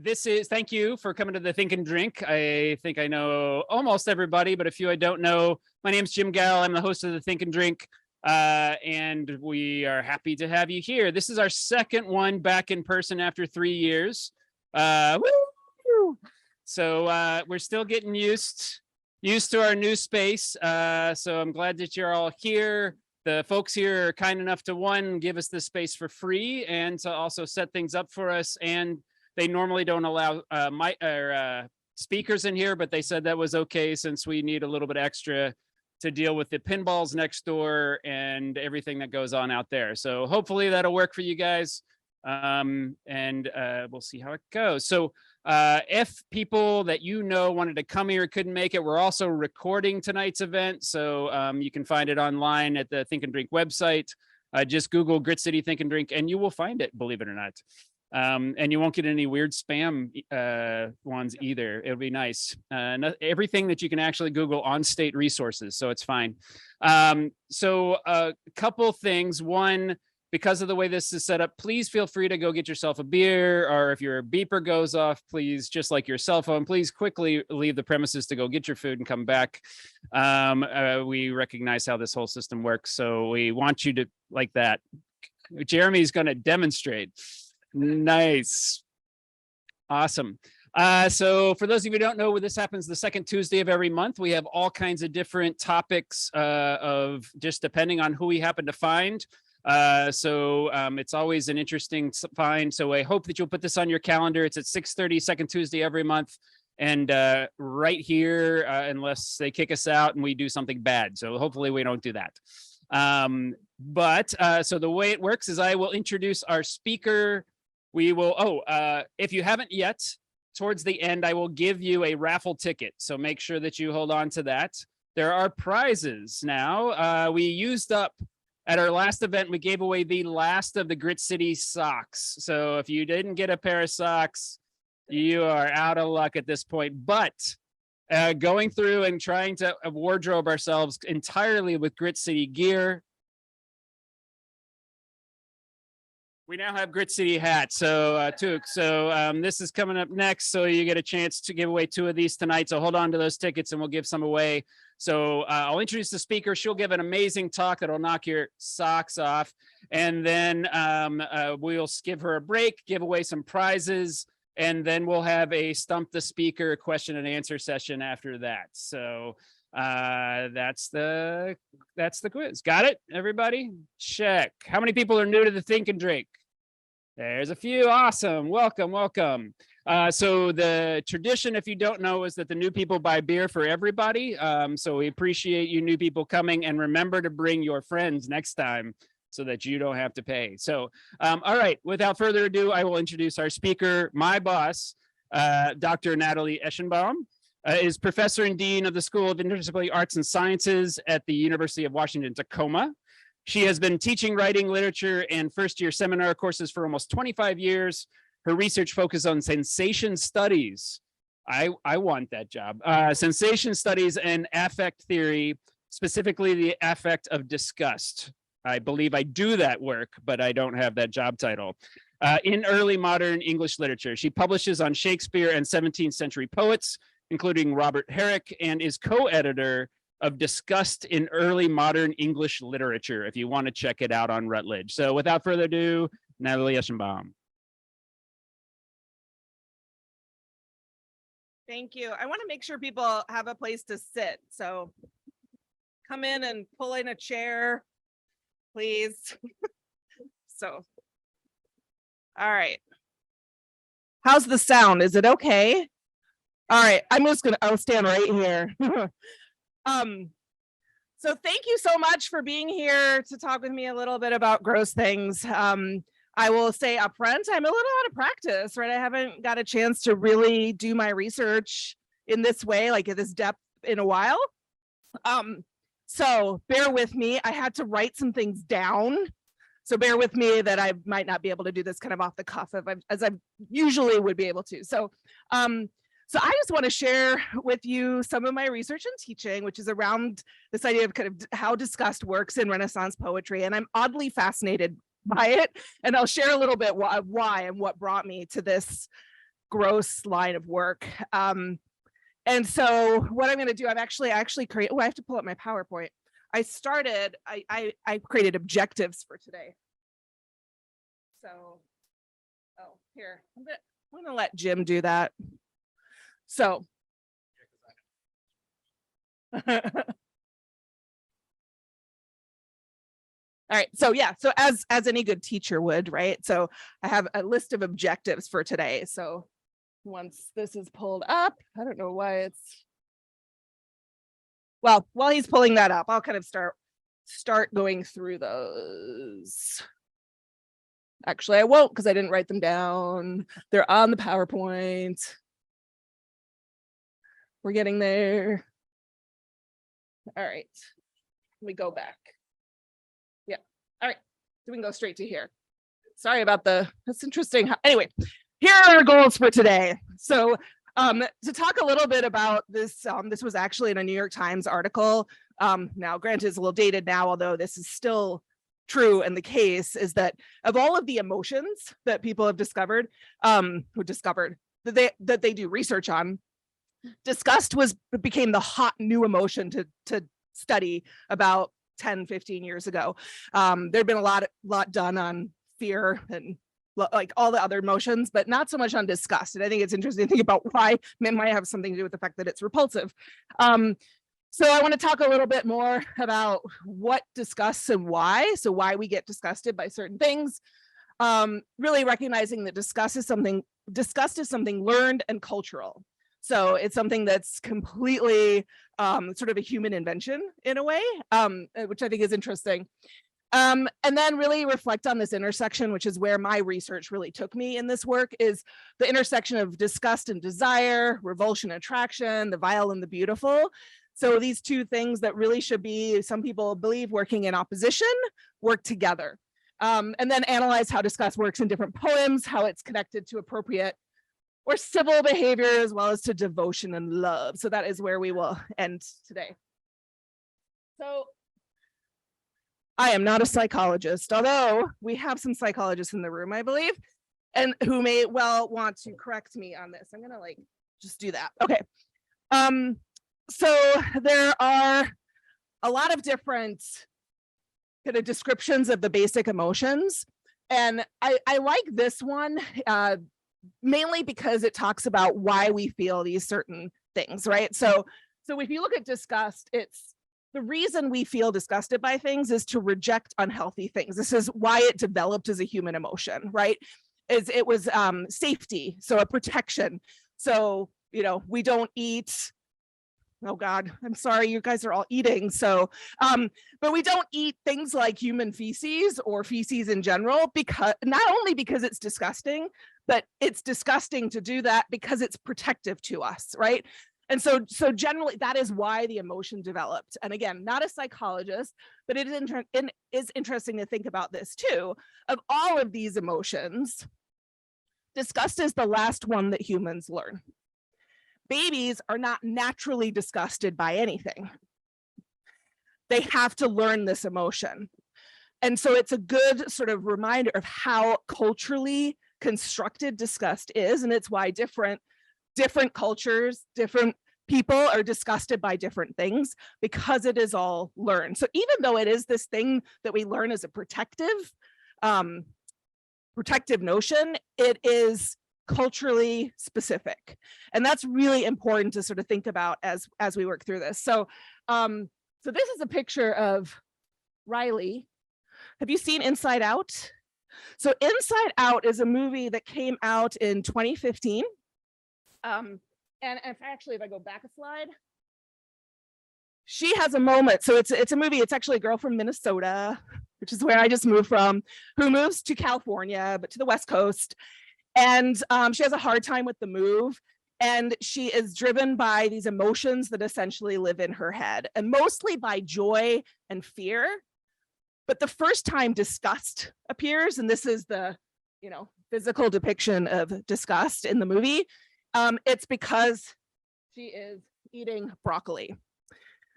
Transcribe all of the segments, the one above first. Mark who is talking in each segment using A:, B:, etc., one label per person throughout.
A: Thank you for coming to the Think and Drink. I think I know almost everybody, but a few I don't know. My name's Jim Gall. I'm the host of the Think and Drink, and we are happy to have you here. This is our second one back in person after 3 years. Woo! So we're still getting used to our new space. So I'm glad that you're all here. The folks here are kind enough to, one, give us this space for free, and to also set things up for us. And they normally don't allow speakers in here, but they said that was okay since we need a little bit extra to deal with the pinballs next door and everything that goes on out there. So hopefully that'll work for you guys. And we'll see how it goes. So if people that you know wanted to come here couldn't make it, we're also recording tonight's event. So you can find it online at the Think and Drink website. Just Google Grit City Think and Drink and you will find it, believe it or not. And you won't get any weird spam ones either. It'll be nice. Everything that you can actually Google on state resources, so it's fine. So a couple things. One, because of the way this is set up, please feel free to go get yourself a beer, or if your beeper goes off, please, just like your cell phone, please quickly leave the premises to go get your food and come back. We recognize how this whole system works, so we want you to, like that. Jeremy's going to demonstrate. Nice. Awesome. So for those of you who don't know, this happens the second Tuesday of every month. We have all kinds of different topics of just depending on who we happen to find. So it's always an interesting find. So I hope that you'll put this on your calendar. It's at 6:30, second Tuesday every month. And right here, unless they kick us out and we do something bad. So hopefully we don't do that. So the way it works is I will introduce our speaker. We will, if you haven't yet, towards the end, I will give you a raffle ticket. So make sure that you hold on to that. There are prizes now. We used up, at our last event, we gave away the last of the Grit City socks. So if you didn't get a pair of socks, you are out of luck at this point. But going through and trying to wardrobe ourselves entirely with Grit City gear, we now have Grit City hats, so this is coming up next, so you get a chance to give away 2 of these tonight, so hold on to those tickets and we'll give some away. So I'll introduce the speaker. She'll give an amazing talk that'll knock your socks off, and then we'll give her a break, give away some prizes, and then we'll have a Stump the Speaker question and answer session after that. So that's the quiz. Got it, everybody? Check. How many people are new to the Think and Drink? There's a few. Awesome. Welcome. So the tradition, if you don't know, is that the new people buy beer for everybody. So we appreciate you new people coming, and remember to bring your friends next time so that you don't have to pay. So all right, without further ado, I will introduce our speaker. My boss, Dr. Natalie Eschenbaum, is professor and dean of the School of Interdisciplinary Arts and Sciences at the University of Washington, Tacoma. She has been teaching writing, literature, and first-year seminar courses for almost 25 years. Her research focuses on sensation studies. I want that job. Sensation studies and affect theory, specifically the affect of disgust. I believe I do that work, but I don't have that job title. In early modern English literature, she publishes on Shakespeare and 17th century poets, including Robert Herrick, and is co-editor of Disgust in Early Modern English Literature, if you want to check it out on Routledge. So without further ado, Natalie Eschenbaum.
B: Thank you. I want to make sure people have a place to sit. So come in and pull in a chair, please. So, all right. How's the sound? Is it okay? All right, I'll stand right here. So thank you so much for being here to talk with me a little bit about gross things. I will say up front, I'm a little out of practice, right? I haven't got a chance to really do my research in this way, like at this depth in a while. So bear with me. I had to write some things down. So bear with me that I might not be able to do this kind of off the cuff as I usually would be able to. So I just want to share with you some of my research and teaching, which is around this idea of kind of how disgust works in Renaissance poetry. And I'm oddly fascinated by it. And I'll share a little bit why and what brought me to this gross line of work. And so what I'm going to do, I actually create, oh, I have to pull up my PowerPoint. I created objectives for today. So, oh, here, I'm going to let Jim do that. So. All right, so yeah, so as any good teacher would, right? So I have a list of objectives for today. So once this is pulled up, I don't know why it's, well, while he's pulling that up, I'll kind of start going through those. Actually, I won't because I didn't write them down. They're on the PowerPoint. We're getting there. All right, let me go back. Yeah, all right, so we can go straight to here. Sorry about that's interesting. Anyway, here are our goals for today. So to talk a little bit about this, this was actually in a New York Times article. Now, granted, it's a little dated now, although this is still true. And the case is that of all of the emotions that people have discovered, that they do research on, disgust became the hot new emotion to study about 10, 15 years ago. There'd been a lot done on fear and like all the other emotions, but not so much on disgust. And I think it's interesting to think about why it might have something to do with the fact that it's repulsive. So I want to talk a little bit more about what disgusts and why. So why we get disgusted by certain things. Really recognizing that disgust is something learned and cultural. So it's something that's completely sort of a human invention in a way, which I think is interesting. And then really reflect on this intersection, which is where my research really took me in this work, is the intersection of disgust and desire, revulsion and attraction, the vile and the beautiful. So these two things that really should be, some people believe, working in opposition, work together. And then analyze how disgust works in different poems, how it's connected to appropriate or civil behavior, as well as to devotion and love. So that is where we will end today. So I am not a psychologist, although we have some psychologists in the room, I believe, and who may well want to correct me on this. I'm gonna just do that. Okay. So there are a lot of different kind of descriptions of the basic emotions. And I like this one, mainly because it talks about why we feel these certain things, right? So if you look at disgust, it's the reason we feel disgusted by things is to reject unhealthy things. This is why it developed as a human emotion, right? It was safety, so a protection. So, we don't eat. Oh God, I'm sorry, you guys are all eating. So, but we don't eat things like human feces or feces in general, because not only because it's disgusting, but it's disgusting to do that because it's protective to us, right? And so generally that is why the emotion developed. And again, not a psychologist, but it is interesting to think about this too. Of all of these emotions, disgust is the last one that humans learn. Babies are not naturally disgusted by anything. They have to learn this emotion. And so it's a good sort of reminder of how culturally constructed disgust is. And it's why different cultures, different people are disgusted by different things, because it is all learned. So even though it is this thing that we learn as a protective notion, it is culturally specific. And that's really important to sort of think about as we work through this. So this is a picture of Riley. Have you seen Inside Out? So Inside Out is a movie that came out in 2015. And if I go back a slide, she has a moment. So it's a movie. It's actually a girl from Minnesota, which is where I just moved from, who moves to California, but to the West Coast. And she has a hard time with the move. And she is driven by these emotions that essentially live in her head, and mostly by joy and fear. But the first time disgust appears, and this is the physical depiction of disgust in the movie, it's because she is eating broccoli.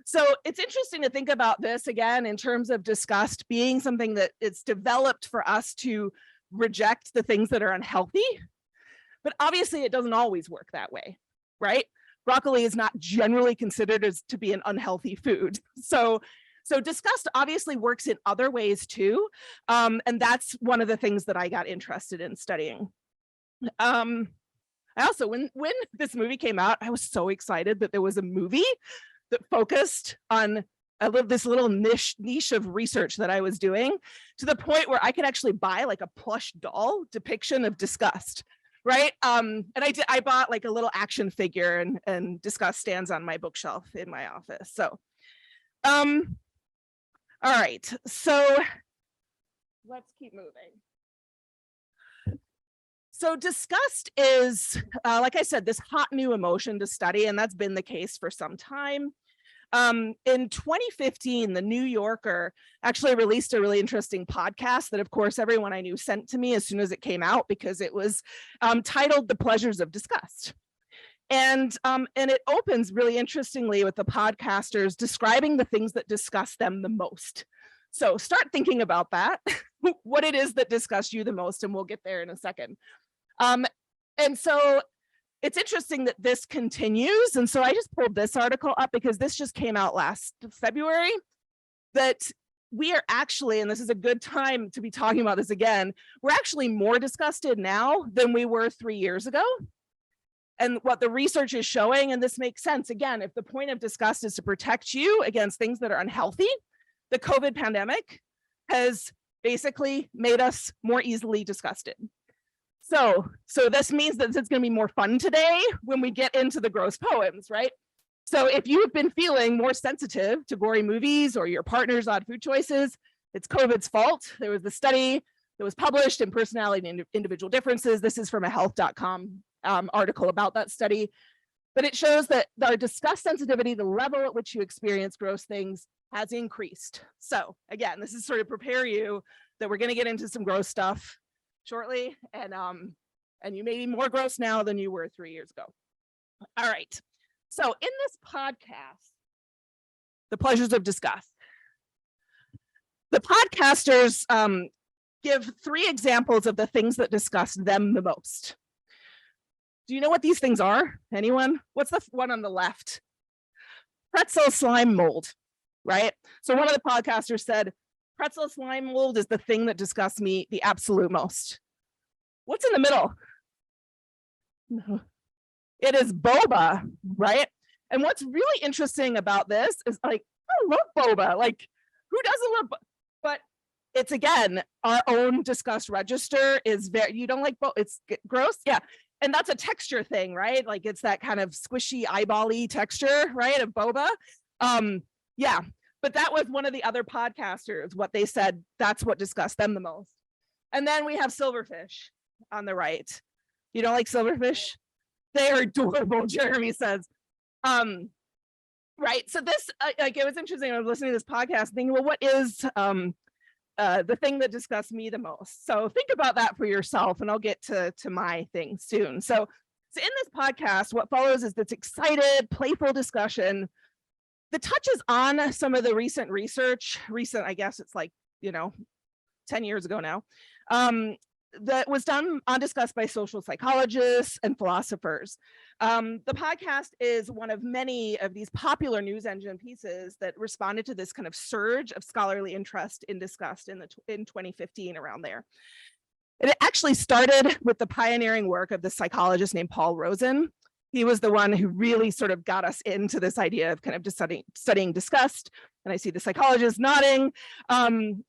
B: So it's interesting to think about this again in terms of disgust being something that it's developed for us to reject the things that are unhealthy. But obviously it doesn't always work that way, right? Broccoli is not generally considered as to be an unhealthy food. So disgust obviously works in other ways too. And that's one of the things that I got interested in studying. I also, when this movie came out, I was so excited that there was a movie that focused on this little niche of research that I was doing, to the point where I could actually buy like a plush doll depiction of disgust. Right. And I bought like a little action figure, and disgust stands on my bookshelf in my office. So, all right. So let's keep moving. So disgust is, like I said, this hot new emotion to study, and that's been the case for some time. In 2015, the New Yorker actually released a really interesting podcast that, of course, everyone I knew sent to me as soon as it came out, because it was titled "The Pleasures of Disgust." And it opens really interestingly with the podcasters describing the things that disgust them the most. So start thinking about that, what it is that disgusts you the most, and we'll get there in a second. And so it's interesting that this continues. And so I just pulled this article up because this just came out last February, that we are actually, and this is a good time to be talking about this again, we're actually more disgusted now than we were 3 years ago. And what the research is showing, and this makes sense, again, if the point of disgust is to protect you against things that are unhealthy, the COVID pandemic has basically made us more easily disgusted. So this means that it's going to be more fun today when we get into the gross poems, right? So if you have been feeling more sensitive to gory movies or your partner's odd food choices, it's COVID's fault. There was a study that was published in Personality and Individual Differences. This is from a health.com article about that study. But it shows that our disgust sensitivity, the level at which you experience gross things, has increased. So again, this is sort of prepare you that we're going to get into some gross stuff shortly, and you may be more gross now than you were 3 years ago. All right. So in this podcast, The Pleasures of Disgust, the podcasters give 3 examples of the things that disgust them the most. Do you know what these things are? Anyone? What's the one on the left? Pretzel slime mold, right? So one of the podcasters said, pretzel slime mold is the thing that disgusts me the absolute most. What's in the middle? It is boba, right? And what's really interesting about this is, like, I love boba. Like, who doesn't love boba? But it's, again, our own disgust register is very, you don't like boba, it's gross. Yeah. And that's a texture thing, right? Like, it's that kind of squishy, eyeball-y texture, right, of boba. Yeah. But that was one of the other podcasters, what they said, that's what disgusts them the most. And then we have silverfish on the right. You don't like silverfish? They are adorable, Jeremy says. Right. So this, like, it was interesting. I was listening to this podcast thinking, well, what is the thing that disgusts me the most? So think about that for yourself, and I'll get to my thing soon. So in this podcast, what follows is this excited, playful discussion that touches on some of the recent research, I guess it's like, 10 years ago now, that was done on disgust by social psychologists and philosophers. The podcast is one of many of these popular news engine pieces that responded to this kind of surge of scholarly interest in disgust in 2015, around there. And it actually started with the pioneering work of the psychologist named Paul Rosen. He was the one who really sort of got us into this idea of kind of just studying disgust. And I see the psychologist nodding. And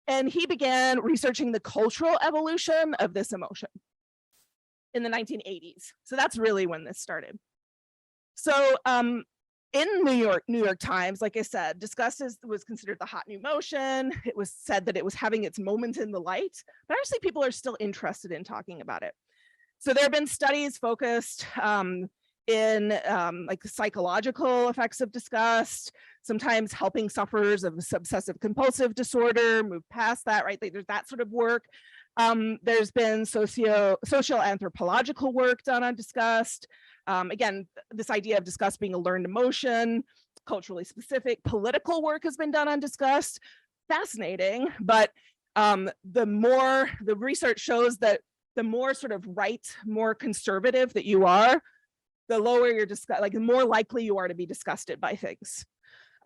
B: he began researching the cultural evolution of this emotion in the 1980s. So that's really when this started. So in New York Times, like I said, disgust was considered the hot new emotion. It was said that it was having its moment in the light, but actually people are still interested in talking about it. So there have been studies focused in like the psychological effects of disgust, sometimes helping sufferers of obsessive compulsive disorder move past that, right? There's that sort of work. There's been social anthropological work done on disgust. Again, this idea of disgust being a learned emotion, culturally specific. Political work has been done on disgust. Fascinating, but the research shows that the more sort of right, more conservative that you are, the lower you're like the more likely you are to be disgusted by things.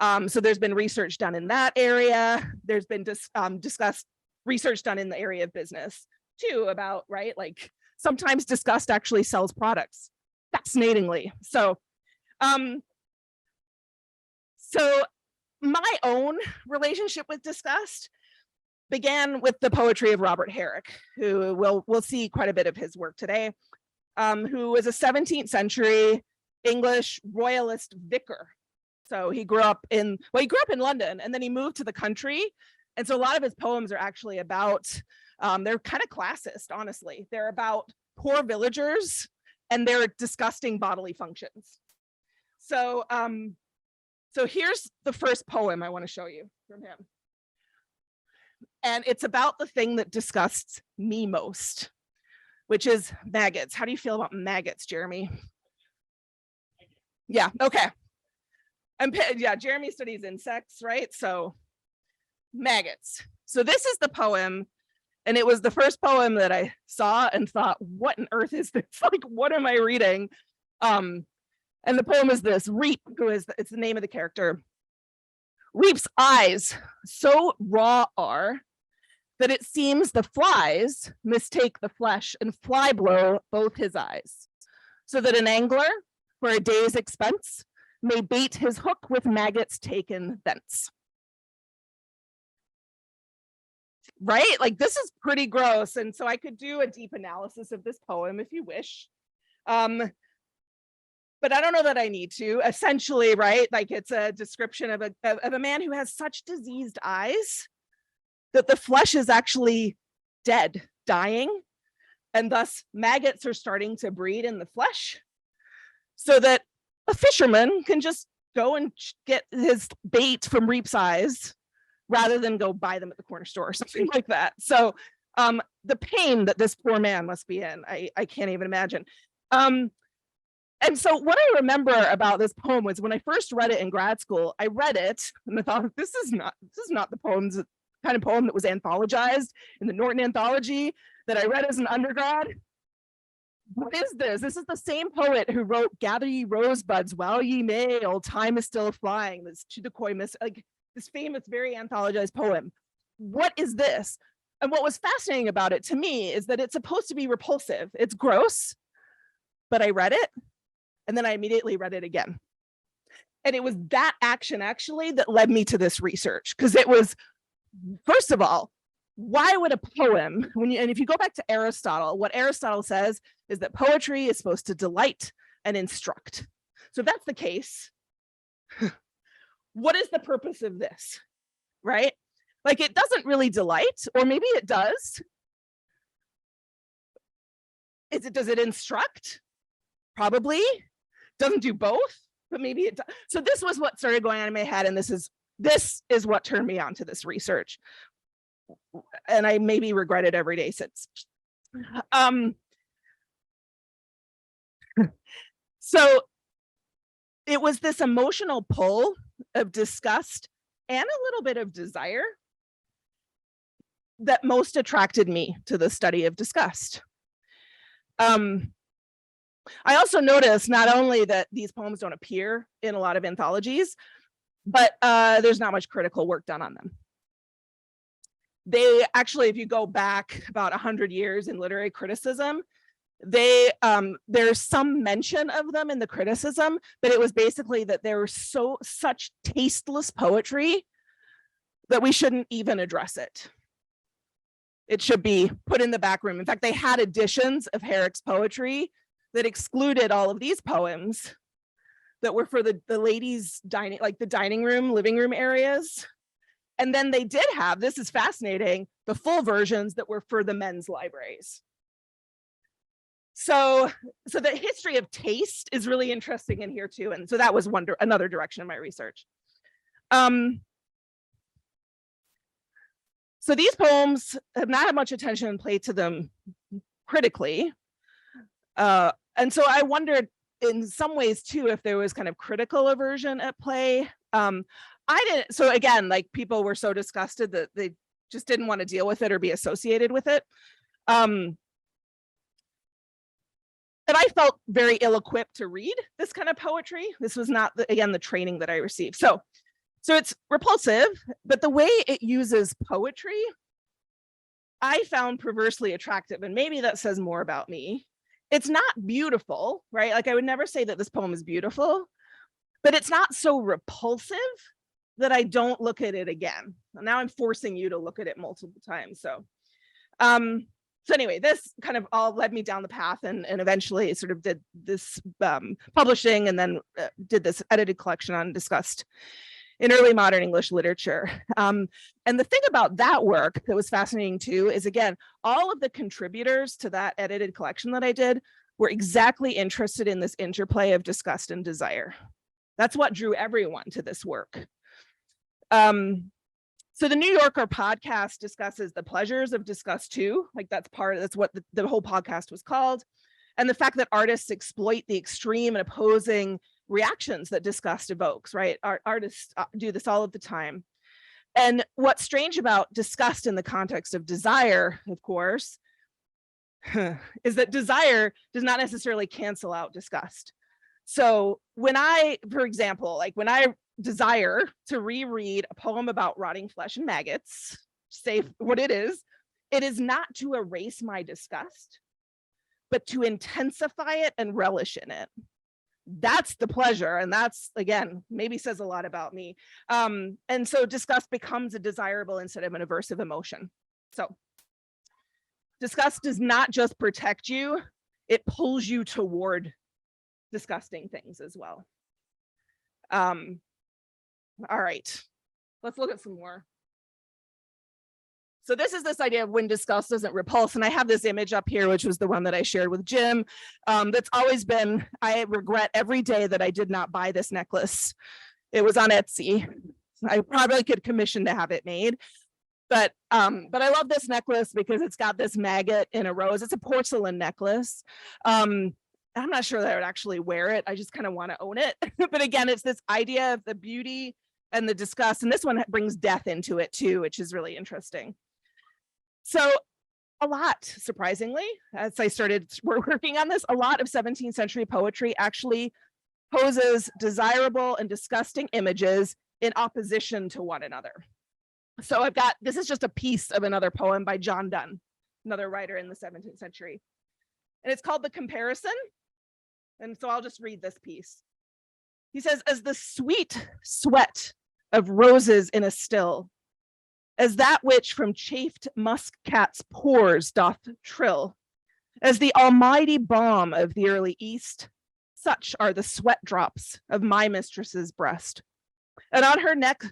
B: So there's been research done in that area. There's been research done in the area of business too about, right? Like sometimes disgust actually sells products, fascinatingly. So my own relationship with disgust began with the poetry of Robert Herrick, who we'll see quite a bit of his work today, who was a 17th century English royalist vicar. So he grew up in London, and then he moved to the country. And so a lot of his poems are actually about, they're kind of classist, honestly. They're about poor villagers and their disgusting bodily functions. So here's the first poem I want to show you from him. And it's about the thing that disgusts me most, which is maggots. How do you feel about maggots, Jeremy? Yeah, okay. Yeah, Jeremy studies insects, right? So maggots. So this is the poem, and it was the first poem that I saw and thought, what on earth is this? Like, what am I reading? And the poem is this: Reap, it's the name of the character. Reap's eyes so raw are that it seems the flies mistake the flesh and fly blow both his eyes, so that an angler for a day's expense may bait his hook with maggots taken thence. Right? Like, this is pretty gross. And so I could do a deep analysis of this poem if you wish. But I don't know that I need to. Essentially, right? Like, it's a description of a man who has such diseased eyes that the flesh is actually dead, dying. And thus maggots are starting to breed in the flesh, so that a fisherman can just go and get his bait from Reap's eyes rather than go buy them at the corner store or something like that. So the pain that this poor man must be in, I can't even imagine. And so what I remember about this poem was when I first read it in grad school, I read it and I thought, this is not the kind of poem that was anthologized in the Norton anthology that I read as an undergrad. What is this? This is the same poet who wrote "Gather ye rosebuds while ye may, old time is still flying." This like this famous, very anthologized poem. What is this? And what was fascinating about it to me is that it's supposed to be repulsive. It's gross, but I read it and then I immediately read it again. And it was that action actually that led me to this research, because it was, first of all, why would a poem, and if you go back to Aristotle, what Aristotle says is that poetry is supposed to delight and instruct. So if that's the case, what is the purpose of this, right? Like, it doesn't really delight, or maybe it does. Does it instruct? Probably. Doesn't do both, but maybe it does. So this was what started going on in my head, and this is what turned me on to this research. And I maybe regret it every day since. So it was this emotional pull of disgust and a little bit of desire that most attracted me to the study of disgust. I also noticed not only that these poems don't appear in a lot of anthologies, but there's not much critical work done on them. They actually, if you go back about 100 years in literary criticism, there's some mention of them in the criticism, but it was basically that they were such tasteless poetry that we shouldn't even address it. It should be put in the back room. In fact, they had editions of Herrick's poetry that excluded all of these poems that were for the ladies' dining, like the dining room, living room areas. And then they did have, this is fascinating, the full versions that were for the men's libraries. So the history of taste is really interesting in here too. And so that was another direction of my research. So these poems have not had much attention paid to them critically. And so I wondered in some ways too, if there was kind of critical aversion at play. I didn't, so again, like, people were so disgusted that they just didn't want to deal with it or be associated with it. And I felt very ill-equipped to read this kind of poetry. This was not, again, the training that I received. So it's repulsive, but the way it uses poetry, I found perversely attractive. And maybe that says more about me. It's not beautiful, right? Like, I would never say that this poem is beautiful, but it's not so repulsive that I don't look at it again. Now I'm forcing you to look at it multiple times. So anyway, this kind of all led me down the path, and eventually sort of did this publishing, and then did this edited collection on Disgust in early modern English literature. And the thing about that work that was fascinating too is, again, all of the contributors to that edited collection that I did were exactly interested in this interplay of disgust and desire. That's what drew everyone to this work. So the New Yorker podcast discusses the pleasures of disgust too. Like, that's what the whole podcast was called. And the fact that artists exploit the extreme and opposing reactions that disgust evokes, right? Artists do this all of the time. And what's strange about disgust in the context of desire, of course, is that desire does not necessarily cancel out disgust. So when I, for example, like when I desire to reread a poem about rotting flesh and maggots, say what it is not to erase my disgust, but to intensify it and relish in it. That's the pleasure. And that's, again, maybe says a lot about me. And so disgust becomes a desirable instead of an aversive emotion. So disgust does not just protect you, it pulls you toward disgusting things as well. All right, let's look at some more. So this is this idea of when disgust doesn't repulse. And I have this image up here, which was the one that I shared with Jim. That's always been, I regret every day that I did not buy this necklace. It was on Etsy. I probably could commission to have it made. But I love this necklace because it's got this maggot in a rose. It's a porcelain necklace. I'm not sure that I would actually wear it. I just kind of want to own it. But again, it's this idea of the beauty and the disgust. And this one brings death into it too, which is really interesting. So a lot, surprisingly, as I started working on this, a lot of 17th century poetry actually poses desirable and disgusting images in opposition to one another. So I've got, this is just a piece of another poem by John Donne, another writer in the 17th century. And it's called The Comparison. And so I'll just read this piece. He says, as the sweet sweat of roses in a still, as that which from chafed musk cats' pores doth trill, as the almighty balm of the early east, such are the sweat drops of my mistress's breast. And on her neck,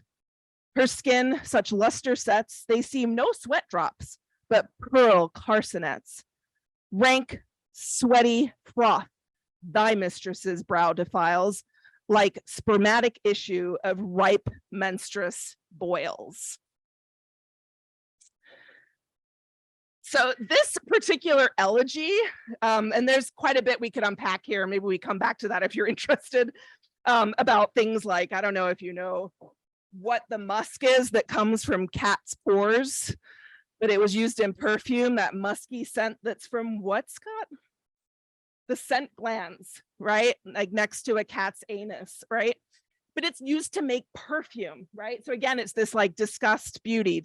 B: her skin such luster sets, they seem no sweat drops, but pearl carcanets. Rank, sweaty froth, thy mistress's brow defiles, like spermatic issue of ripe menstruous boils. So this particular elegy, and there's quite a bit we could unpack here. Maybe we come back to that if you're interested, about things like, I don't know if you know what the musk is that comes from cat's pores, but it was used in perfume, that musky scent that's from what, Scott? The scent glands, right? Like next to a cat's anus, right? But it's used to make perfume, right? So again, it's this like disgust beauty.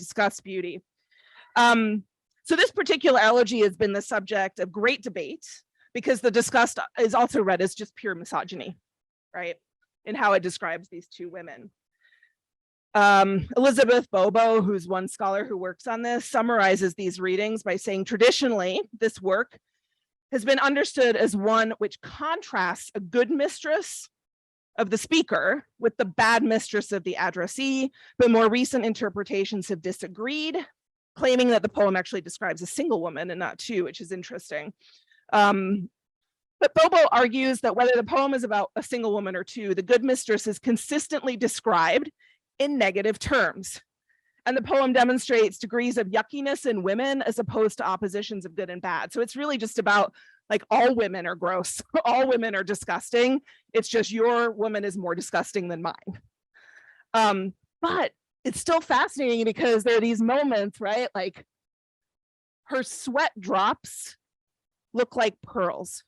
B: So this particular elegy has been the subject of great debate because the disgust is also read as just pure misogyny, right? In how it describes these two women. Elizabeth Bobo, who's one scholar who works on this, summarizes these readings by saying, traditionally, this work has been understood as one which contrasts a good mistress of the speaker with the bad mistress of the addressee, but more recent interpretations have disagreed, claiming that the poem actually describes a single woman and not two, which is interesting. But Bobo argues that whether the poem is about a single woman or two, the good mistress is consistently described in negative terms. And the poem demonstrates degrees of yuckiness in women as opposed to oppositions of good and bad. So it's really just about like all women are gross, all women are disgusting. It's just your woman is more disgusting than mine. But it's still fascinating because there are these moments, right? Like her sweat drops look like pearls.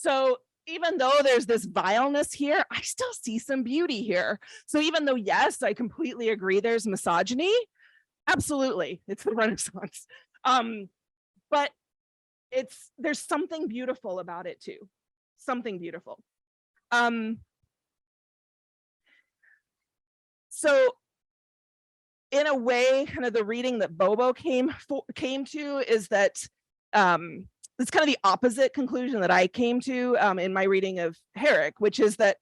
B: So even though there's this vileness here, I still see some beauty here. So even though, yes, I completely agree there's misogyny, absolutely, it's the Renaissance. But there's something beautiful about it too. Something beautiful. So in a way, kind of the reading that Bobo came to is that it's kind of the opposite conclusion that I came to in my reading of Herrick, which is that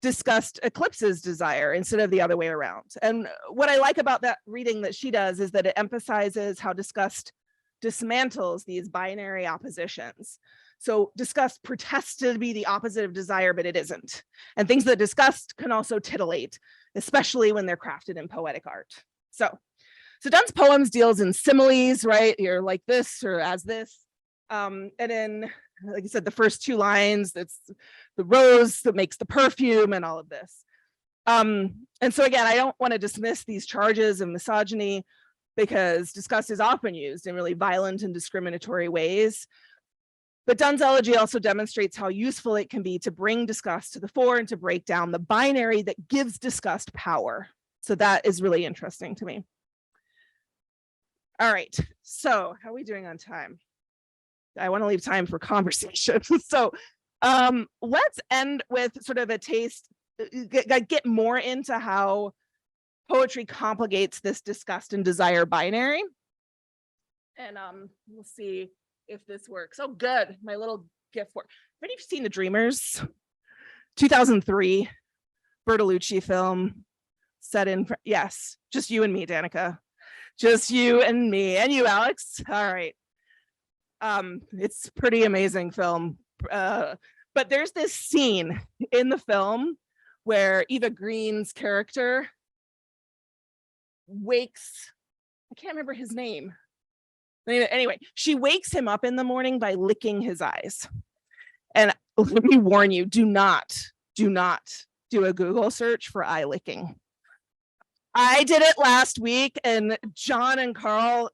B: disgust eclipses desire instead of the other way around. And what I like about that reading that she does is that it emphasizes how disgust dismantles these binary oppositions. So disgust protests to be the opposite of desire, but it isn't. And things that disgust can also titillate, especially when they're crafted in poetic art. So Donne's poems deals in similes, right? You're like this or as this. And then, like I said, the first two lines, that's the rose that makes the perfume and all of this. And so again, I don't want to dismiss these charges of misogyny because disgust is often used in really violent and discriminatory ways. But Donne's elegy also demonstrates how useful it can be to bring disgust to the fore and to break down the binary that gives disgust power. So that is really interesting to me. All right, so how are we doing on time? I want to leave time for conversation. So let's end with sort of a taste, get more into how poetry complicates this disgust and desire binary. And we'll see if this works. Oh, good. My little gift work. Have any of you seen The Dreamers? 2003 Bertolucci film set in, yes, just you and me, Danica. Just you and me and you, Alex. All right. It's a pretty amazing film. But there's this scene in the film where Eva Green's character wakes, I can't remember his name. Anyway, she wakes him up in the morning by licking his eyes. And let me warn you, do not do a Google search for eye licking. I did it last week and John and Carl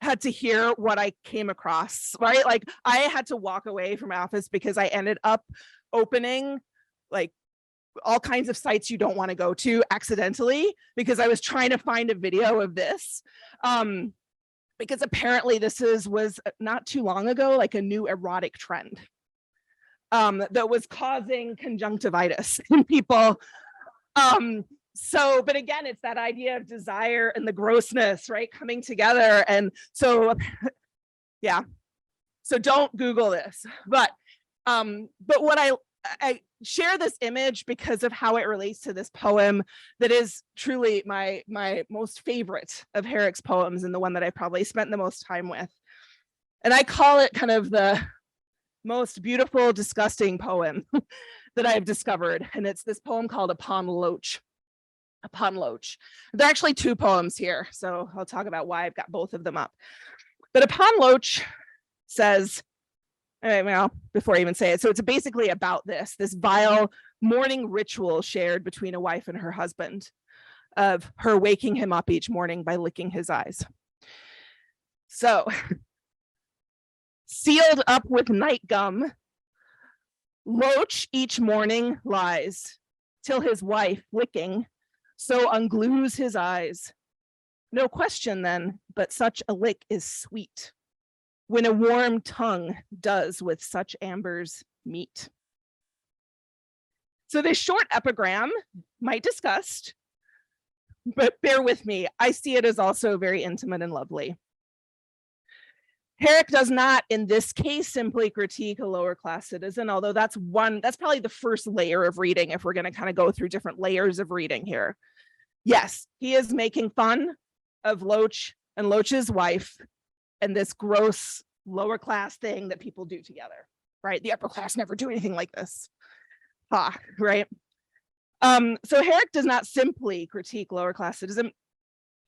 B: had to hear what I came across, right? Like I had to walk away from office because I ended up opening like all kinds of sites you don't want to go to accidentally because I was trying to find a video of this. Because apparently this was not too long ago, like a new erotic trend that was causing conjunctivitis in people. So, but again, it's that idea of desire and the grossness, right, coming together. And so, yeah, so don't Google this. But what I share this image because of how it relates to this poem that is truly my most favorite of Herrick's poems and the one that I probably spent the most time with. And I call it kind of the most beautiful, disgusting poem that I've discovered. And it's this poem called Upon Loach. Upon Loach. There are actually two poems here, so I'll talk about why I've got both of them up. But Upon Loach says, well, before I even say it, so it's basically about this vile morning ritual shared between a wife and her husband of her waking him up each morning by licking his eyes. So, sealed up with night gum, Loach each morning lies till his wife, licking, so unglues his eyes. No question then, but such a lick is sweet when a warm tongue does with such ambers meet. So this short epigram might disgust, but bear with me. I see it as also very intimate and lovely. Herrick does not, in this case, simply critique a lower class citizen, although that's probably the first layer of reading if we're going to kind of go through different layers of reading here. Yes, he is making fun of Loach and Loach's wife and this gross lower class thing that people do together, right? The upper class never do anything like this. Right? So Herrick does not simply critique lower class citizen.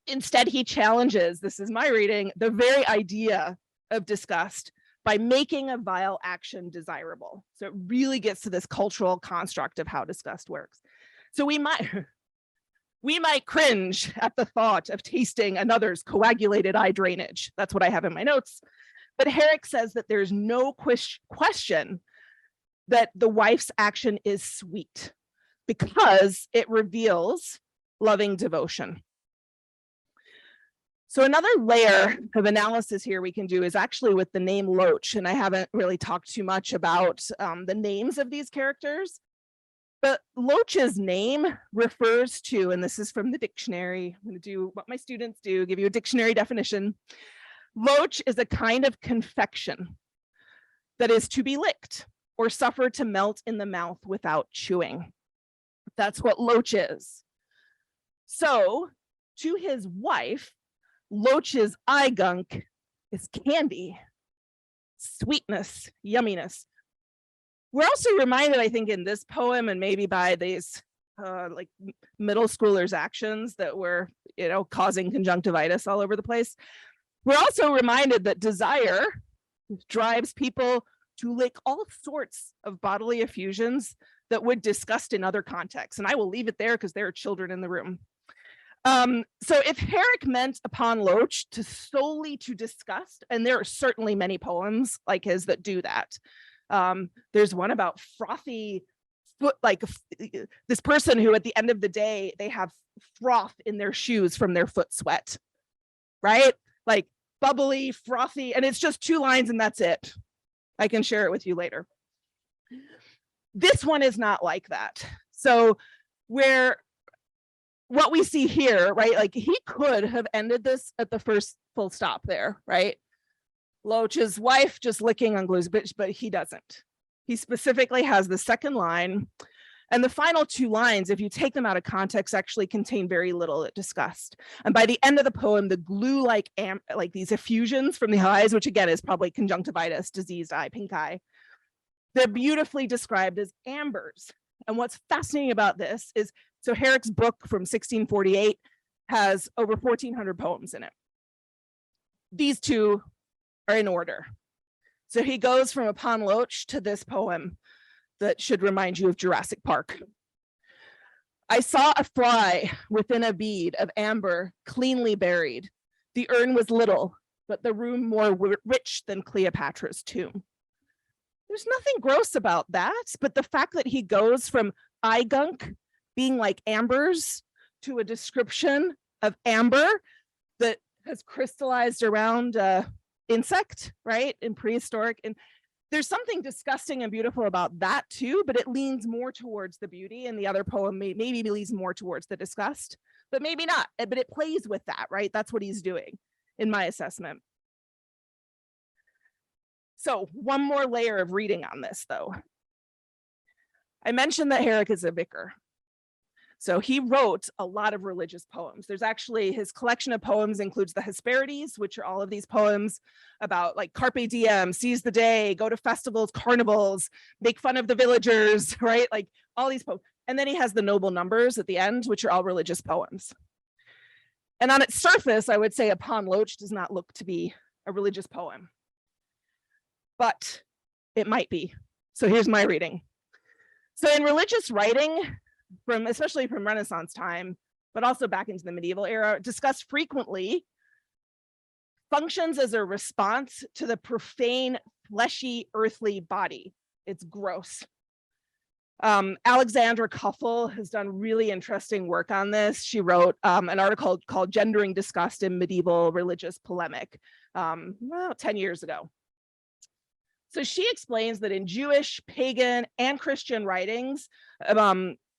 B: Instead, he challenges, this is my reading, the very idea of disgust by making a vile action desirable. So it really gets to this cultural construct of how disgust works. So we might cringe at the thought of tasting another's coagulated eye drainage. That's what I have in my notes. But Herrick says that there's no question that the wife's action is sweet because it reveals loving devotion. So another layer of analysis here we can do is actually with the name Loach, and I haven't really talked too much about the names of these characters, but Loach's name refers to, and this is from the dictionary, I'm going to do what my students do, give you a dictionary definition. Loach is a kind of confection that is to be licked or suffered to melt in the mouth without chewing. That's what Loach is. So to his wife, Loach's eye gunk is candy, sweetness, yumminess. We're also reminded, I think, in this poem and maybe by these like middle schoolers' actions that were, causing conjunctivitis all over the place. We're also reminded that desire drives people to lick all sorts of bodily effusions that would disgust in other contexts. And I will leave it there because there are children in the room. So if Herrick meant upon Loach to solely to disgust, and there are certainly many poems like his that do that. There's one about frothy foot, like this person who at the end of the day, they have froth in their shoes from their foot sweat, right? Like bubbly, frothy, and it's just 2 lines and that's it. I can share it with you later. This one is not like that. So what we see here, right? Like he could have ended this at the first full stop there, right? Loach's wife just licking on glues, but he doesn't. He specifically has the second line, and the final 2 lines, if you take them out of context, actually contain very little disgust. And by the end of the poem, the glue-like like these effusions from the eyes, which again is probably conjunctivitis, diseased eye, pink eye, they're beautifully described as ambers. And what's fascinating about this is, so Herrick's book from 1648 has over 1,400 poems in it. These 2 are in order. So he goes from Upon Loach to this poem that should remind you of Jurassic Park. I saw a fly within a bead of amber cleanly buried. The urn was little, but the room more rich than Cleopatra's tomb. There's nothing gross about that, but the fact that he goes from eye gunk being like ambers to a description of amber that has crystallized around insect, right, in prehistoric, and there's something disgusting and beautiful about that too, but it leans more towards the beauty, and the other poem maybe leans more towards the disgust, but maybe not, but it plays with that, right? That's what he's doing in my assessment. So one more layer of reading on this though. I mentioned that Herrick is a vicar. So he wrote a lot of religious poems. There's actually, his collection of poems includes the Hesperides, which are all of these poems about like carpe diem, seize the day, go to festivals, carnivals, make fun of the villagers, right? Like all these poems. And then he has the noble numbers at the end, which are all religious poems. And on its surface, I would say Upon Loach does not look to be a religious poem, but it might be. So here's my reading. So in religious writing, especially from Renaissance time, but also back into the medieval era, discussed frequently, functions as a response to the profane, fleshy, earthly body. It's gross. Alexandra Kuffel has done really interesting work on this. She wrote an article called Gendering Disgust in Medieval Religious Polemic, 10 years ago. So she explains that in Jewish, pagan, and Christian writings,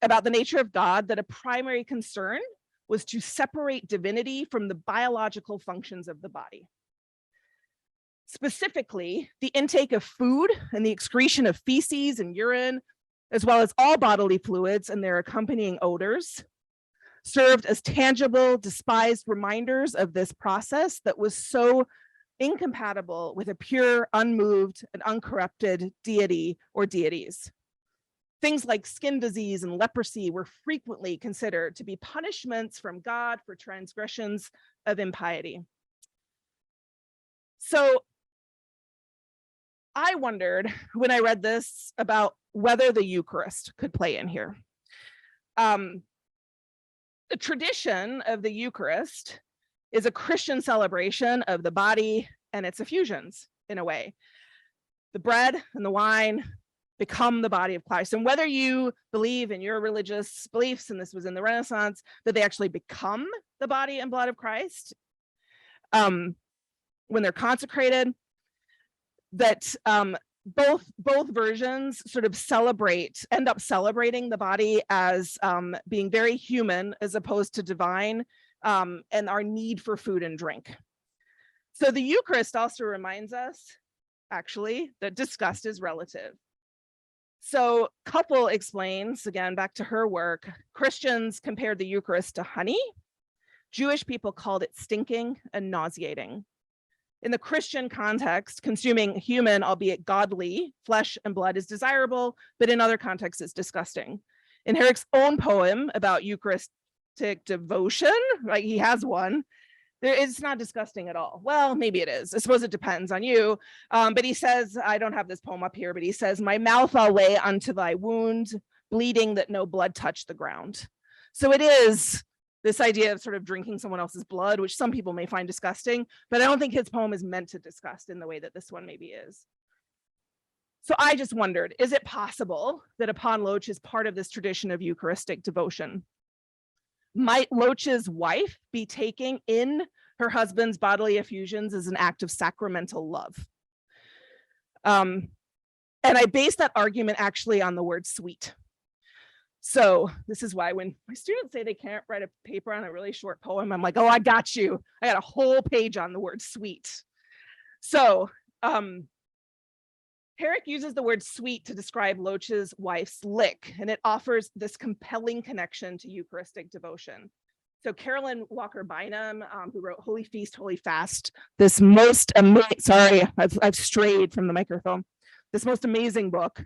B: about the nature of God, that a primary concern was to separate divinity from the biological functions of the body. Specifically, the intake of food and the excretion of feces and urine, as well as all bodily fluids and their accompanying odors, served as tangible, despised reminders of this process that was so incompatible with a pure, unmoved, and uncorrupted deity or deities. Things like skin disease and leprosy were frequently considered to be punishments from God for transgressions of impiety. So I wondered when I read this about whether the Eucharist could play in here. The tradition of the Eucharist is a Christian celebration of the body and its effusions in a way. The bread and the wine, become the body of Christ. And whether you believe in your religious beliefs, and this was in the Renaissance, that they actually become the body and blood of Christ when they're consecrated, that both versions sort of end up celebrating the body as being very human as opposed to divine, and our need for food and drink. So the Eucharist also reminds us, actually, that disgust is relative. So Couple explains, again, back to her work, Christians compared the Eucharist to honey. Jewish people called it stinking and nauseating. In the Christian context, consuming human, albeit godly, flesh and blood is desirable, but in other contexts, it's disgusting. In Herrick's own poem about Eucharistic devotion, like he has one, it's not disgusting at all. Well, maybe it is. I suppose it depends on you. But he says, I don't have this poem up here, but he says, my mouth I'll lay unto thy wound, bleeding that no blood touch the ground. So it is this idea of sort of drinking someone else's blood, which some people may find disgusting, but I don't think his poem is meant to disgust in the way that this one maybe is. So I just wondered, is it possible that Upon Loach is part of this tradition of Eucharistic devotion? Might Loach's wife be taking in her husband's bodily effusions as an act of sacramental love? And I base that argument actually on the word sweet. So this is why when my students say they can't write a paper on a really short poem, I'm like, oh, I got you. I got a whole page on the word sweet. So Herrick uses the word sweet to describe Loach's wife's lick, and it offers this compelling connection to Eucharistic devotion. So Carolyn Walker Bynum, who wrote Holy Feast, Holy Fast, this most amazing, sorry, I've strayed from the microphone, this most amazing book.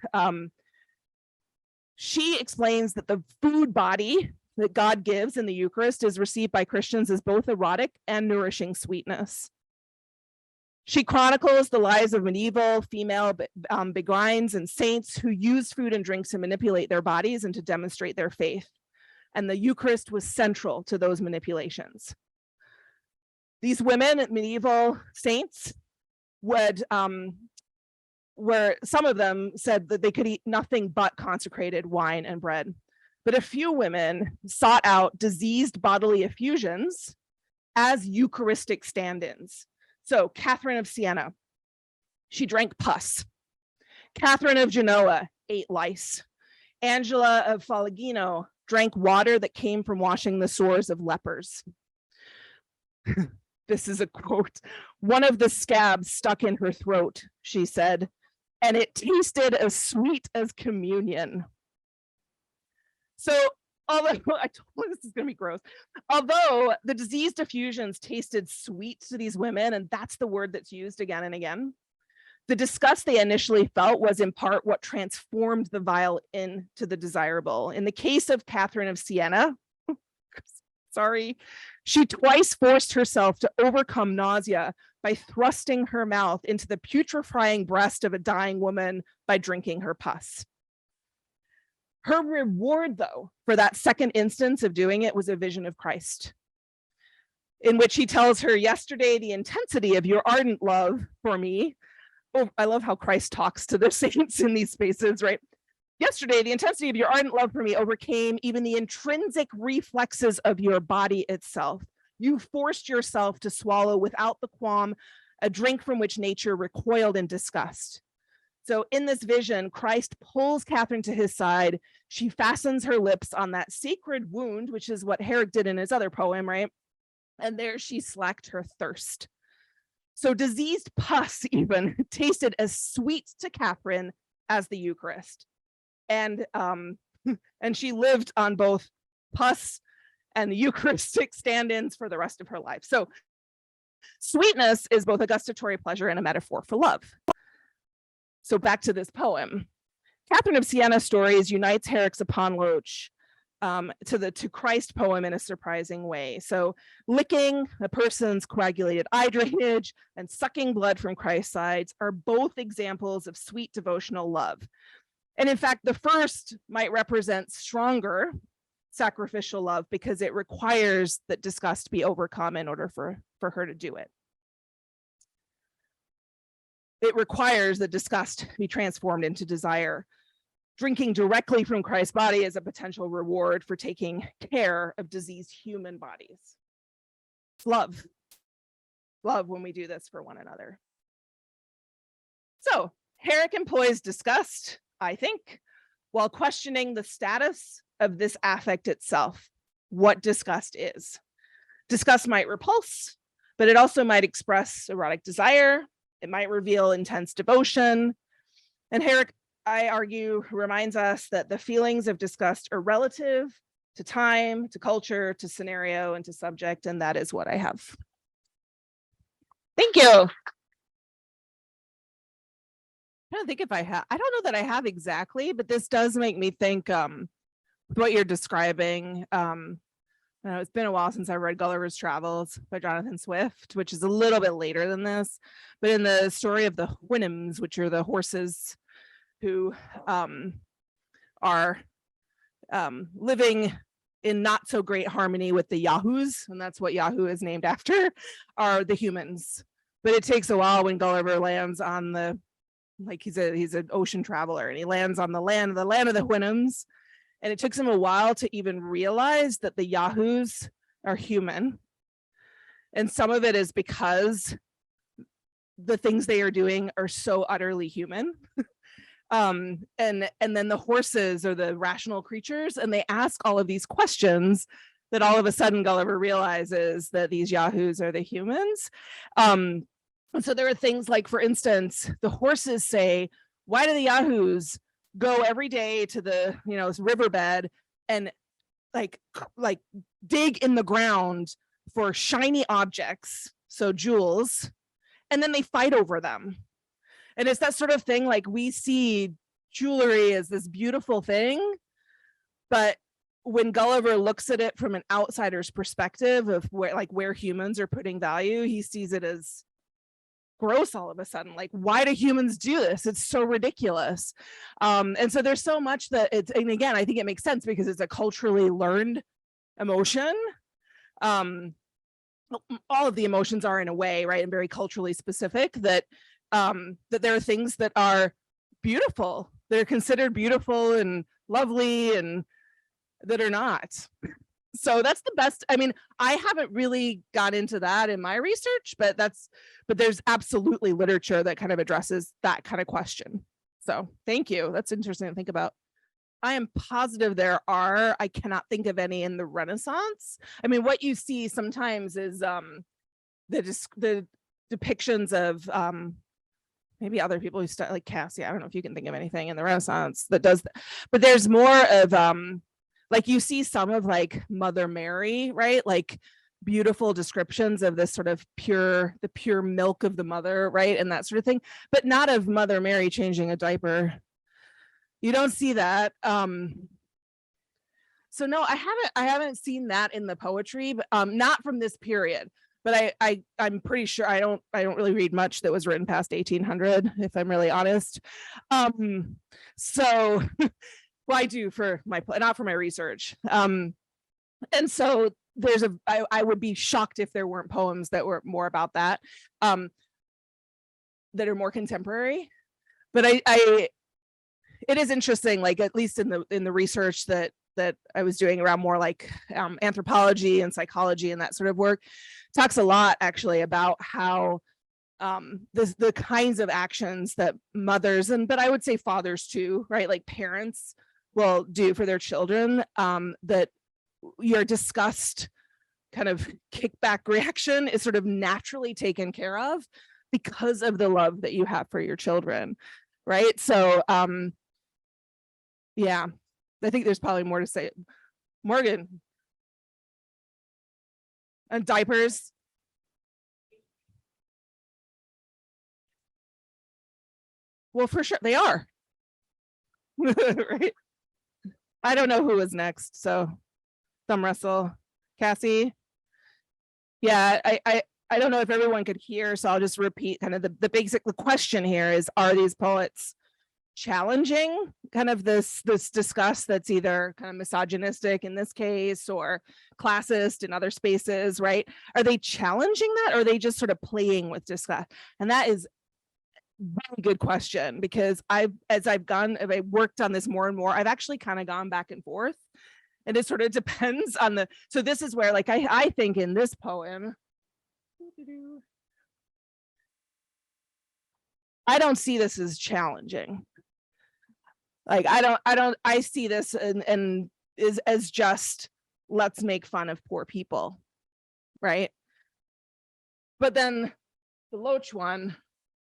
B: She explains that the food body that God gives in the Eucharist is received by Christians as both erotic and nourishing sweetness. She chronicles the lives of medieval female beguines and saints who used food and drink to manipulate their bodies and to demonstrate their faith. And the Eucharist was central to those manipulations. These women, medieval saints, would, where some of them said that they could eat nothing but consecrated wine and bread. But a few women sought out diseased bodily effusions as Eucharistic stand-ins. So Catherine of Siena, she drank pus. Catherine of Genoa ate lice. Angela of Foligno drank water that came from washing the sores of lepers. This is a quote. One of the scabs stuck in her throat, she said, and it tasted as sweet as communion. So although I told you this is going to be gross, although the diseased effusions tasted sweet to these women, and that's the word that's used again and again, the disgust they initially felt was in part what transformed the vile into the desirable. In the case of Catherine of Siena, sorry, she twice forced herself to overcome nausea by thrusting her mouth into the putrefying breast of a dying woman by drinking her pus. Her reward, though, for that second instance of doing it was a vision of Christ, in which he tells her, yesterday, the intensity of your ardent love for me. Oh, I love how Christ talks to the saints in these spaces, right? Yesterday, the intensity of your ardent love for me overcame even the intrinsic reflexes of your body itself. You forced yourself to swallow without the qualm a drink from which nature recoiled in disgust. So in this vision, Christ pulls Catherine to his side. She fastens her lips on that sacred wound, which is what Herrick did in his other poem, right? And there she slaked her thirst. So diseased pus even tasted as sweet to Catherine as the Eucharist. And she lived on both pus and the Eucharistic stand-ins for the rest of her life. So sweetness is both a gustatory pleasure and a metaphor for love. So back to this poem. Catherine of Siena stories unites Herrick's Upon Loach to Christ poem in a surprising way. So licking a person's coagulated eye drainage and sucking blood from Christ's sides are both examples of sweet devotional love. And in fact, the first might represent stronger sacrificial love because it requires that disgust be overcome in order for her to do it. It requires that disgust be transformed into desire. drinking directly from Christ's body is a potential reward for taking care of diseased human bodies. It's love. Love when we do this for one another. So Herrick employs disgust, I think, while questioning the status of this affect itself, what disgust is. Disgust might repulse, but it also might express erotic desire. It might reveal intense devotion. And Herrick, I argue, reminds us that the feelings of disgust are relative to time, to culture, to scenario, and to subject, and that is what I have. Thank you. I don't think if I have, I don't know that I have exactly, but this does make me think what you're describing. It's been a while since I read Gulliver's Travels by Jonathan Swift, which is a little bit later than this, but in the story of the Houyhnhnms, which are the horses who are living in not so great harmony with the Yahoos, and that's what Yahoo is named after, are the humans. But it takes a while when Gulliver lands on the, like he's an ocean traveler, and he lands on the land of the Houyhnhnms, and it took him a while to even realize that the Yahoos are human. And some of it is because the things they are doing are so utterly human. And then the horses are the rational creatures, and they ask all of these questions that all of a sudden Gulliver realizes that these Yahoos are the humans. And so there are things like, for instance, the horses say, why do the Yahoos go every day to the, this riverbed and like dig in the ground for shiny objects, so jewels, and then they fight over them? And it's that sort of thing, like we see jewelry as this beautiful thing, but when Gulliver looks at it from an outsider's perspective of where humans are putting value, he sees it as gross all of a sudden. Like, why do humans do this? It's so ridiculous. And so there's so much that it's, and again, I think it makes sense because it's a culturally learned emotion. All of the emotions are in a way, right, and very culturally specific, that there are things that are beautiful, that are considered beautiful and lovely, and that are not. So that's the best. I mean, I haven't really got into that in my research, but there's absolutely literature that kind of addresses that kind of question. So thank you. That's interesting to think about. I am positive there are. I cannot think of any in the Renaissance. I mean, what you see sometimes is the depictions of maybe other people who study, like Cassie. I don't know if you can think of anything in the Renaissance that does that, but there's more of like you see some of like Mother Mary, right? Like beautiful descriptions of this sort of the pure milk of the mother, right? And that sort of thing, but not of Mother Mary changing a diaper. You don't see that. So no, I haven't seen that in the poetry, but not from this period. But I'm pretty sure I don't really read much that was written past 1800, if I'm really honest. So well, I do for my, not for my research. And so there's I would be shocked if there weren't poems that were more about that, that are more contemporary. But it is interesting, like at least in the research that I was doing around more like anthropology and psychology and that sort of work, talks a lot actually about how the kinds of actions that mothers, but I would say fathers too, right? Like parents will do for their children, that your disgust kind of kickback reaction is sort of naturally taken care of because of the love that you have for your children, right? So yeah, I think there's probably more to say. Morgan. And diapers. Well, for sure they are. Right. I don't know who was next, so thumb wrestle. Cassie. Yeah, I don't know if everyone could hear, so I'll just repeat kind of the basic. The question here is, are these poets challenging kind of this disgust that's either kind of misogynistic in this case or classist in other spaces, right? Are they challenging that, or are they just sort of playing with disgust? And that is really good question, because as I've worked on this more and more, I've actually kind of gone back and forth, and it sort of depends on so this is where, like, I think in this poem, I don't see this as challenging. Like, I see this and is as just, let's make fun of poor people, right? But then the Loach one,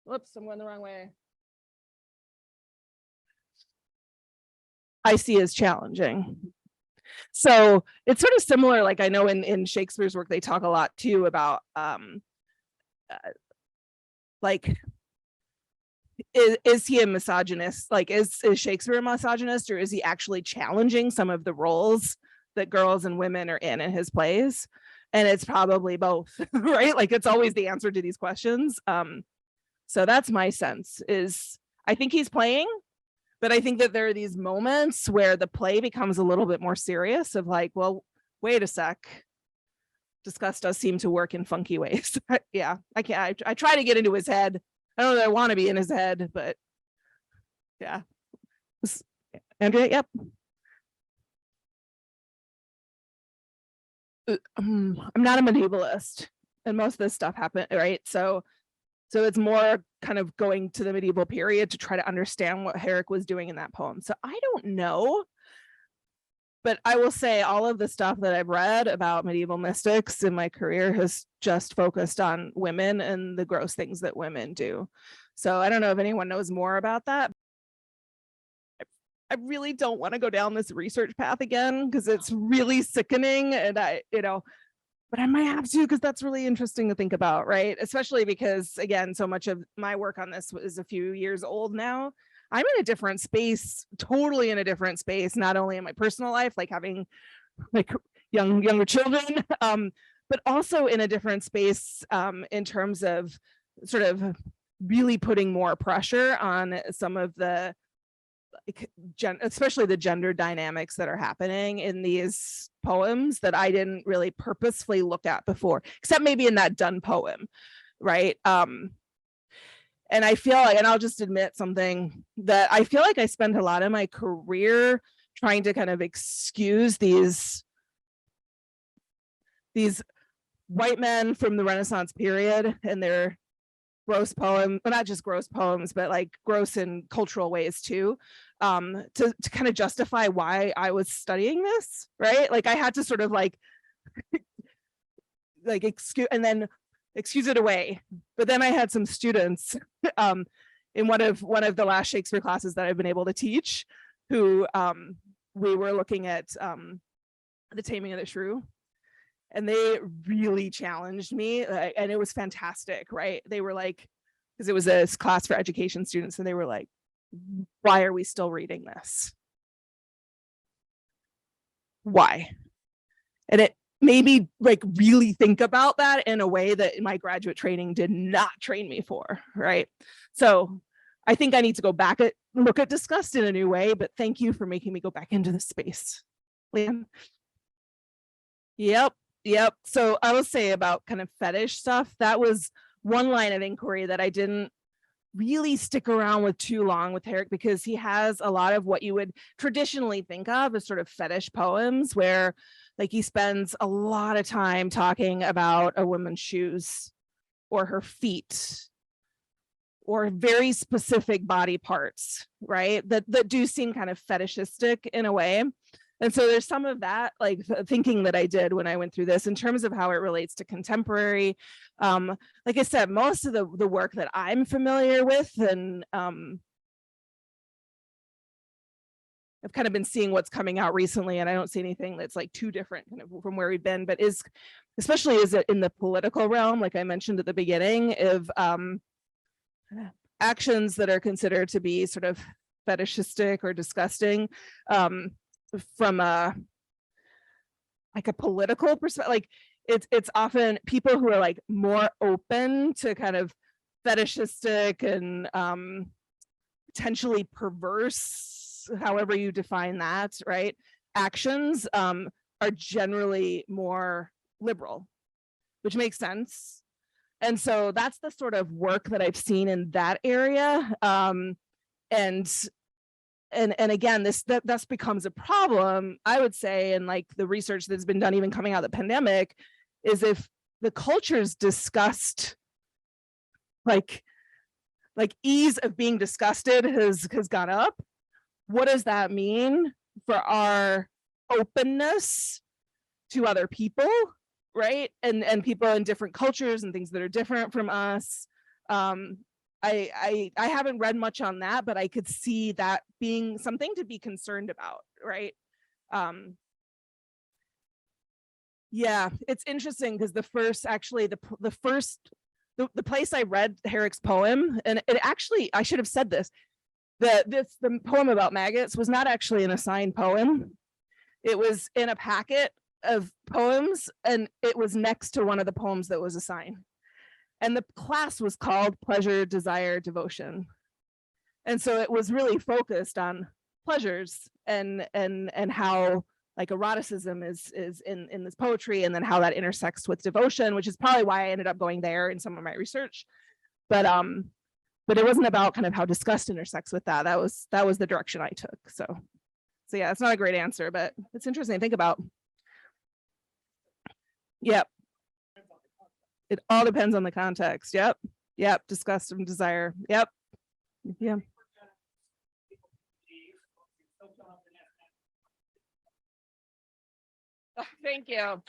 B: whoops, I'm going the wrong way. I see as challenging. So it's sort of similar, like, I know in Shakespeare's work, they talk a lot too about like, is he a misogynist? Like, is Shakespeare a misogynist, or is he actually challenging some of the roles that girls and women are in his plays? And it's probably both, right? Like, it's always the answer to these questions. So that's my sense, is I think he's playing, but I think that there are these moments where the play becomes a little bit more serious, of like, well, wait a sec. Disgust does seem to work in funky ways. Yeah, I can't, I try to get into his head. I don't know that I want to be in his head, but yeah. Andrea, yep. I'm not a medievalist, and most of this stuff happened, right? So it's more kind of going to the medieval period to try to understand what Herrick was doing in that poem. So I don't know, but I will say all of the stuff that I've read about medieval mystics in my career has just focused on women and the gross things that women do. So I don't know if anyone knows more about that. I really don't want to go down this research path again, because it's really sickening, and but I might have to, because that's really interesting to think about, right? Especially because, again, so much of my work on this is a few years old now. I'm in a different space, totally in a different space, not only in my personal life, like having like younger children, but also in a different space in terms of sort of really putting more pressure on some of the, like, especially the gender dynamics that are happening in these poems that I didn't really purposefully look at before, except maybe in that Donne poem, right? And I feel like, and I'll just admit something, that I feel like I spent a lot of my career trying to kind of excuse these white men from the Renaissance period and their gross poem, but not just gross poems, but like gross in cultural ways too, to kind of justify why I was studying this, right? Like, I had to sort of like excuse, and then excuse it away. But then I had some students in one of the last Shakespeare classes that I've been able to teach, who we were looking at The Taming of the Shrew, and they really challenged me, and it was fantastic, right? They were like, because it was a class for education students, and they were like, why are we still reading this? Why? And it made me like really think about that in a way that my graduate training did not train me for, right? So I think I need to go back and look at disgust in a new way, but thank you for making me go back into the space. Liam? Yep. So I will say about kind of fetish stuff, that was one line of inquiry that I didn't really stick around with too long with Herrick, because he has a lot of what you would traditionally think of as sort of fetish poems, where like he spends a lot of time talking about a woman's shoes or her feet or very specific body parts, right? That do seem kind of fetishistic in a way. And so there's some of that like thinking that I did when I went through this in terms of how it relates to contemporary. Like I said, most of the work that I'm familiar with, and I've kind of been seeing what's coming out recently, and I don't see anything that's like too different kind of from where we've been, but especially is it in the political realm, like I mentioned at the beginning, of actions that are considered to be sort of fetishistic or disgusting, from a political perspective. Like it's often people who are like more open to kind of fetishistic and potentially perverse, however you define that, right, actions are generally more liberal, which makes sense. And so that's the sort of work that I've seen in that area. And again, that becomes a problem, I would say, and like the research that's been done even coming out of the pandemic, is if the culture's discussed, like ease of being disgusted has gone up, what does that mean for our openness to other people, right? And people in different cultures and things that are different from us. I haven't read much on that, but I could see that being something to be concerned about, right? Yeah, it's interesting because the place I read Herrick's poem, and it actually, I should have said this, the poem about maggots was not actually an assigned poem. It was in a packet of poems, and it was next to one of the poems that was assigned. And the class was called Pleasure, Desire, Devotion. And so it was really focused on pleasures and how like eroticism is in this poetry, and then how that intersects with devotion, which is probably why I ended up going there in some of my research. But it wasn't about kind of how disgust intersects with that. That was the direction I took. So yeah, it's not a great answer, but it's interesting to think about. Yep. It all depends on the context. Yep. Disgust and desire. Yep. Yeah. Thank you.